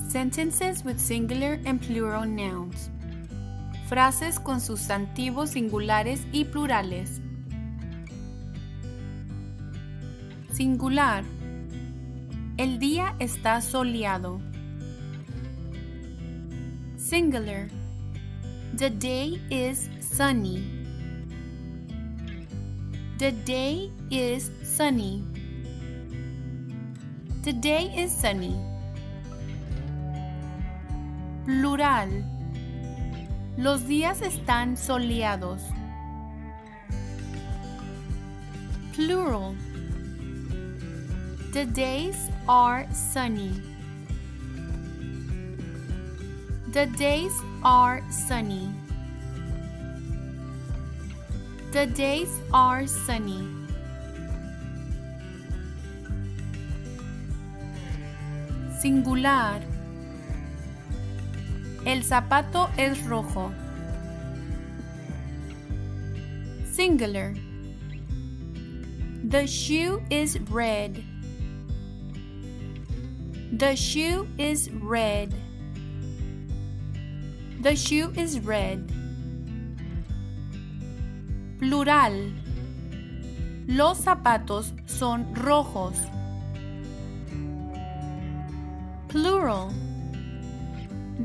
Sentences with singular and plural nouns. Frases con sustantivos singulares y plurales. Singular. El día está soleado. Singular. The day is sunny. The day is sunny. The day is sunny. Plural. Los días están soleados. Plural. The days are sunny. The days are sunny. The days are sunny. Singular. El zapato es rojo. Singular. The shoe is red. The shoe is red. The shoe is red. Plural. Los zapatos son rojos. Plural.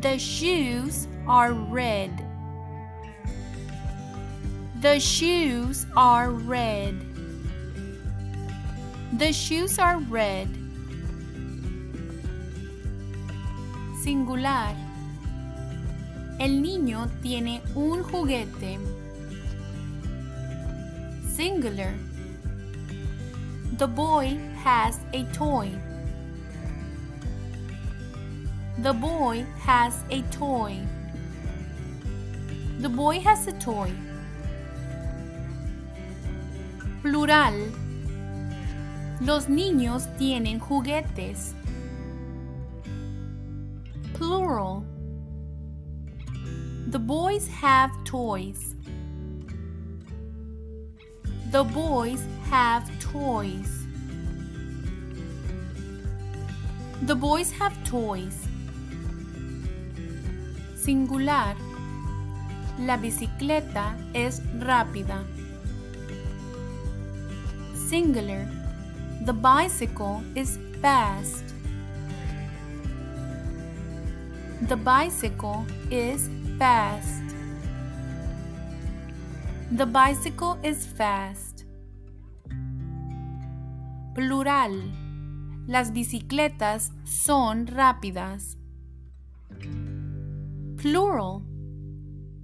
The shoes are red. The shoes are red. The shoes are red. Singular. El niño tiene un juguete. Singular. The boy has a toy. The boy has a toy. The boy has a toy. Plural. Los niños tienen juguetes. Plural. The boys have toys. The boys have toys. The boys have toys. Singular. La bicicleta es rápida. Singular. The bicycle is fast. The bicycle is fast. The bicycle is fast. Plural. Las bicicletas son rápidas. Plural.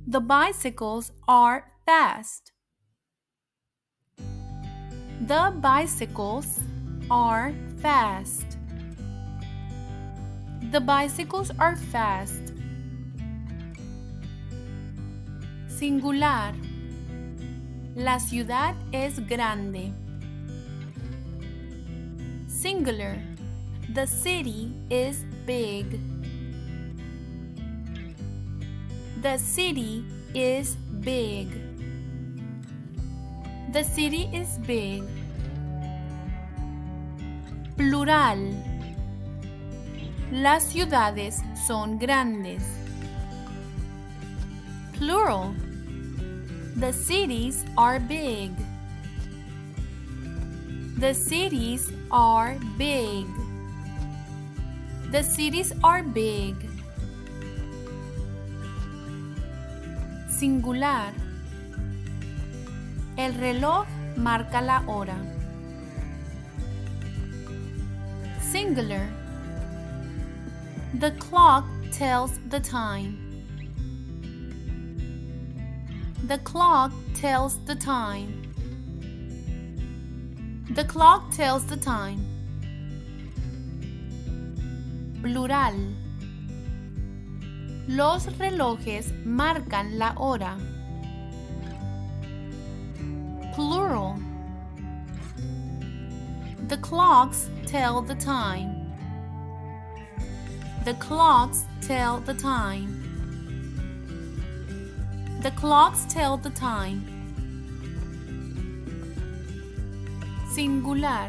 The bicycles are fast. The bicycles are fast. The bicycles are fast. Singular. La ciudad es grande. Singular. The city is big. The city is big. The city is big. Plural. Las ciudades son grandes. Plural. The cities are big. The cities are big. The cities are big. Singular. El reloj marca la hora. Singular. The clock tells the time. The clock tells the time. The clock tells the time. Plural. Los relojes marcan la hora. Plural. The clocks tell the time. The clocks tell the time. The clocks tell the time. Singular.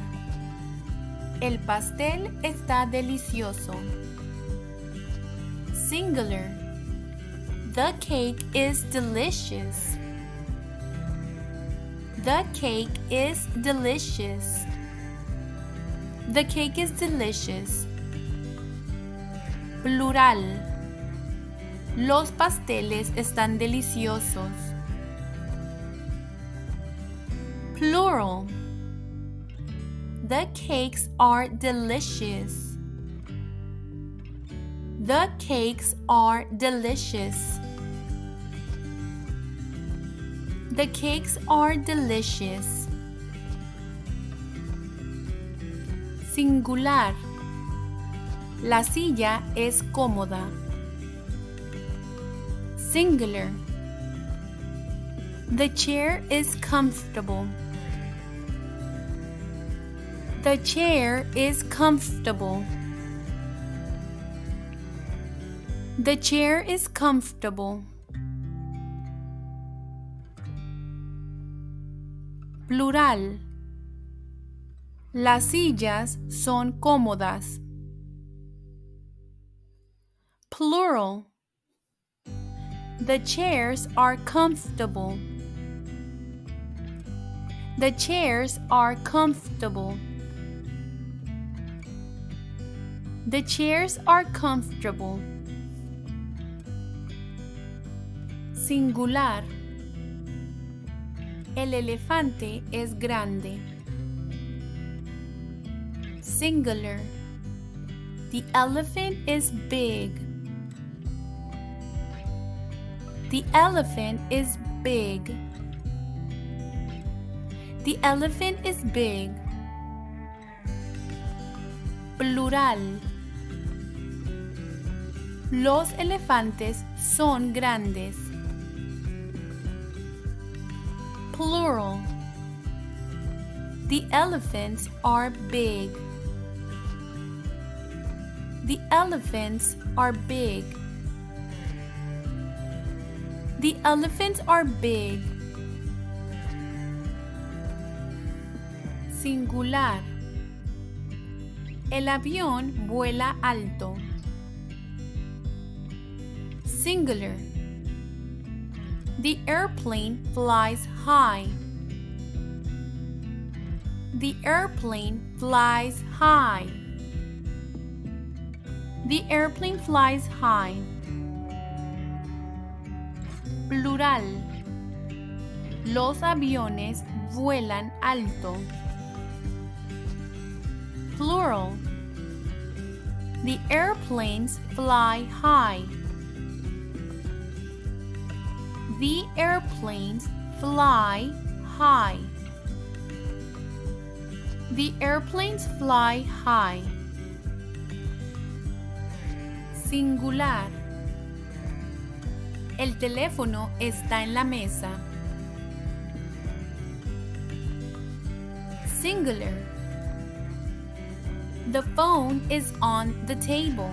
El pastel está delicioso. Singular. The cake is delicious. The cake is delicious. The cake is delicious. Plural. Los pasteles están deliciosos. Plural. The cakes are delicious. The cakes are delicious. The cakes are delicious. Singular. La silla es cómoda. Singular. The chair is comfortable. The chair is comfortable. The chair is comfortable. Plural. Las sillas son cómodas. Plural. The chairs are comfortable. The chairs are comfortable. The chairs are comfortable. Singular. El elefante es grande. Singular. The elephant is big. The elephant is big. The elephant is big. Plural. Los elefantes son grandes. Plural. The elephants are big. The elephants are big. The elephants are big. Singular. El avión vuela alto. Singular. The airplane flies high. The airplane flies high. The airplane flies high. Plural. Los aviones vuelan alto. Plural. The airplanes fly high. The airplanes fly high. The airplanes fly high. Singular. El teléfono está en la mesa. Singular. The phone is on the table.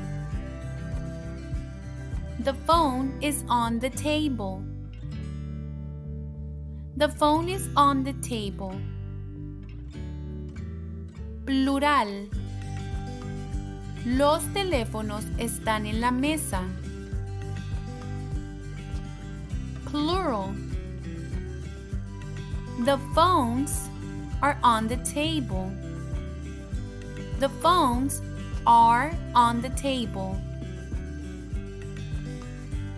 The phone is on the table. The phone is on the table. Plural. Los teléfonos están en la mesa. Plural. The phones are on the table. The phones are on the table.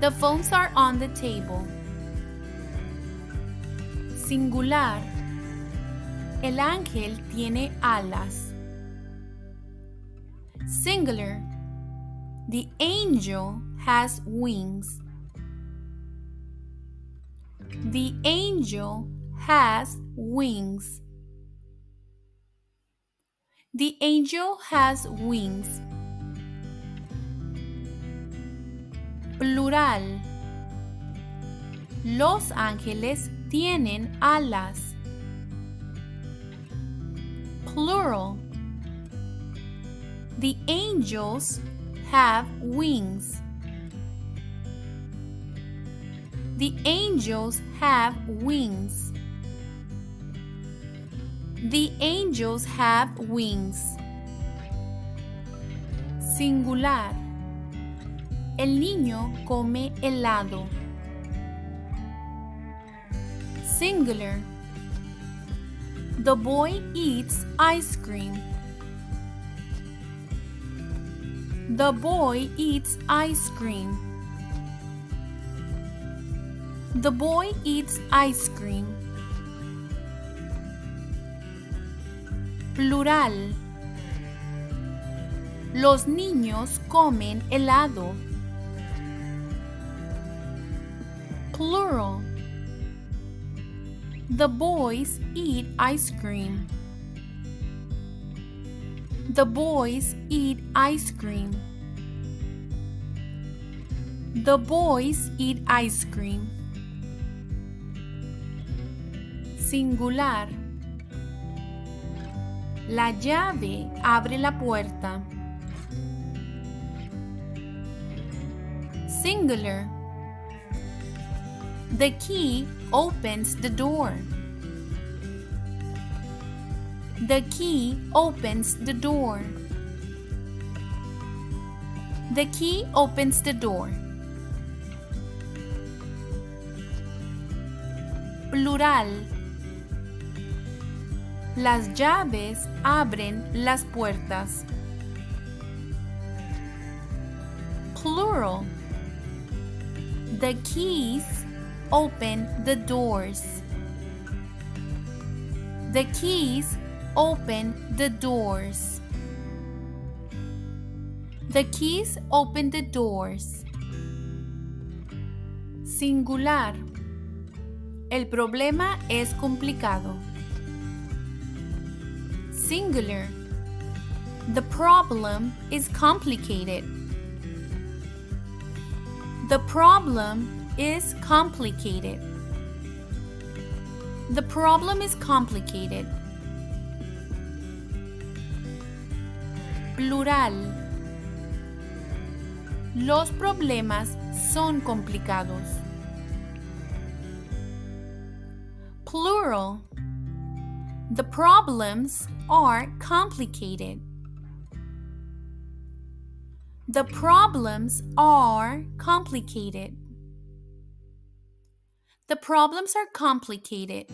The phones are on the table. Singular. El ángel tiene alas. Singular. The angel has wings. The angel has wings. The angel has wings. Plural. Los ángeles tienen alas. Plural. The angels have wings. The angels have wings. The angels have wings. Singular. El niño come helado. Singular. The boy eats ice cream. The boy eats ice cream. The boy eats ice cream. Plural. Los niños comen helado. Plural. The boys eat ice cream. The boys eat ice cream. The boys eat ice cream. Singular. La llave abre la puerta. Singular. The key opens the door. The key opens the door. The key opens the door. Plural. Las llaves abren las puertas. Plural. The keys open the doors. The keys open the doors. The keys open the doors. Singular. El problema es complicado. Singular. The problem is complicated. The problem is complicated. The problem is complicated. Plural. Los problemas son complicados. Plural. The problems are complicated. The problems are complicated. The problems are complicated.